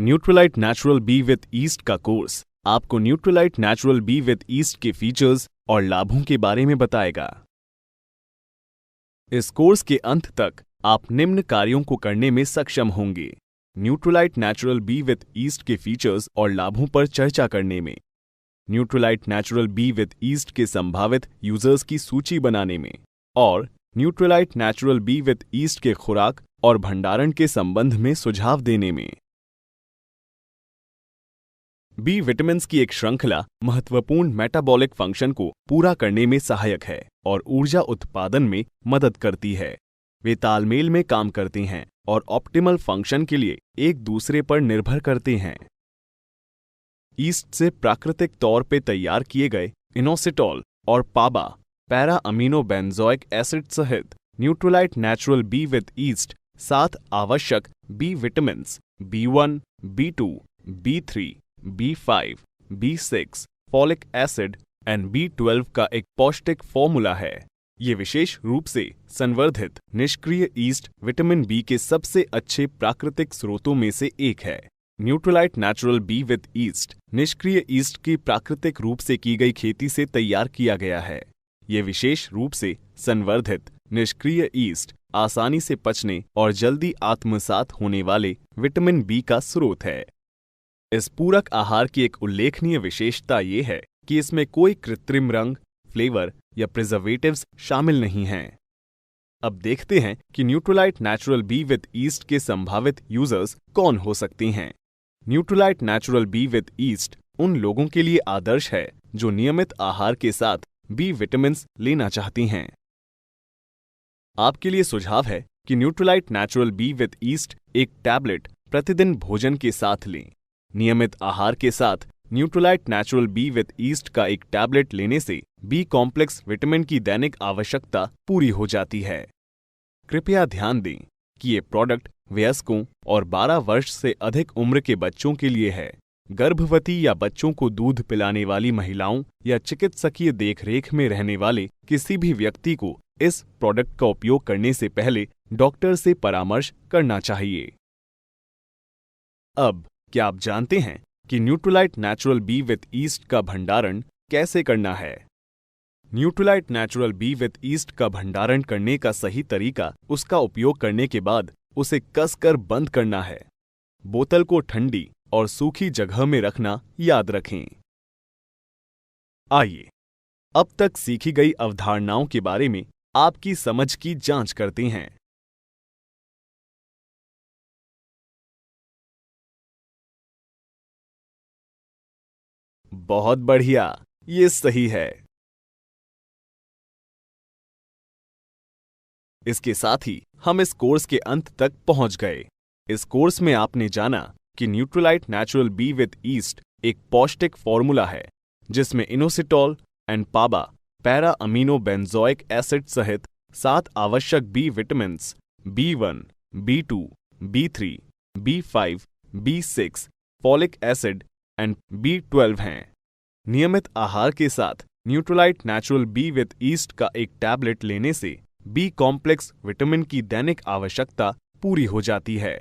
Nutrilite natural B with yeast का course आपको Nutrilite natural B with east के features और लाभों के बारे में बताएगा। इस कोर्स के अंत तक आप निम्न कार्यों को करने में सक्षम होंगे: Nutrilite natural B with east के फीचर्स और लाभों पर चर्चा करने में, Nutrilite natural B with east के संभावित यूजर्स की सूची बनाने में, और Nutrilite natural B with east के खुराक और भंडारण के संबंध में सुझाव देने में। बी विटामिन्स की एक श्रृंखला महत्वपूर्ण मेटाबॉलिक फंक्शन को पूरा करने में सहायक है और ऊर्जा उत्पादन में मदद करती है। वे तालमेल में काम करते हैं और ऑप्टिमल फंक्शन के लिए एक दूसरे पर निर्भर करते हैं। ईस्ट से प्राकृतिक तौर पे तैयार किए गए इनोसिटॉल और PABA para amino benzoic acid सहित Nutrilite natural B with yeast 7 आवश्यक B vitamins B1, B2, B3, B5, B6, folic acid and B12 का एक पौष्टिक फॉर्मूला है। ये विशेष रूप से संवर्धित निष्क्रिय ईस्ट विटामिन बी के सबसे अच्छे प्राकृतिक स्रोतों में से एक है। Nutrilite natural B with east निष्क्रिय ईस्ट की प्राकृतिक रूप से की गई खेती से तैयार किया गया है। ये विशेष रूप से संवर्धित निष्क्रिय ईस्ट आसानी से पचने और जल्दी आत्मसात होने वाले विटामिन बी का स्रोत है। इस पूरक आहार की एक उल्लेखनीय विशेषता ये है कि इसमें कोई कृत्रिम रंग, फ्लेवर या प्रिजर्वेटिव्स शामिल नहीं हैं। अब देखते हैं कि Nutrilite natural B with east के संभावित यूजर्स कौन हो सकते हैं। Nutrilite natural B with east उन लोगों के लिए आदर्श है जो नियमित आहार के साथ बी विटामिन्स लेना चाहती हैं। आपके लिए सुझाव है कि Nutrilite natural B with yeast एक टैबलेट प्रतिदिन भोजन के साथ लें। नियमित आहार के साथ Nutrilite natural B with yeast का एक टैबलेट लेने से बी कॉम्प्लेक्स विटामिन की दैनिक आवश्यकता पूरी हो जाती है। कृपया ध्यान दें कि ये प्रोडक्ट वयस्कों और 12 वर्ष से अधिक उम्र के बच्चों के लिए है। गर्भवती या बच्चों को दूध पिलाने वाली महिलाओं या चिकित्सकीय देखरेख में रहने वाले किसी भी व्यक्ति को इस प्रोडक्ट का उपयोग करने से पहले डॉक्टर से परामर्श करना चाहिए। अब क्या आप जानते हैं कि Nutrilite natural B with yeast का भंडारण कैसे करना है? Nutrilite natural B with yeast का भंडारण करने का सही तरीका उसका उपयोग करने के बाद उसे कसकर बंद करना है। बोतल को ठंडी और सूखी जगह में रखना याद रखें। आइए अब तक सीखी गई अवधारणाओं के बारे में आपकी समझ की जांच करते हैं। बहुत बढ़िया, ये सही है। इसके साथ ही हम इस कोर्स के अंत तक पहुंच गए। इस कोर्स में आपने जाना कि Nutrilite natural B with yeast एक पौष्टिक फॉर्मूला है जिसमें inositol and PABA para amino benzoic acid सहित 7 आवश्यक B vitamins B1, B2, B3, B5, B6, folic acid and B12 हैं। नियमित आहार के साथ Nutrilite natural B with yeast का एक टैबलेट लेने से बी कॉम्प्लेक्स विटामिन की दैनिक आवश्यकता पूरी हो जाती है।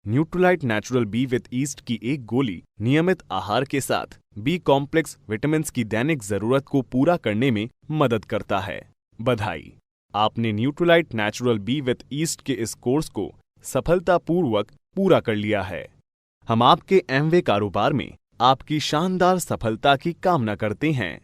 Nutrilite natural B with east की एक गोली नियमित आहार के साथ बी कॉम्प्लेक्स विटामिन्स की दैनिक जरूरत को पूरा करने में मदद करता है। बधाई, आपने Nutrilite natural B with east के इस कोर्स को सफलतापूर्वक पूरा कर लिया है। हम आपके एमवे कारोबार में आपकी शानदार सफलता की कामना करते हैं।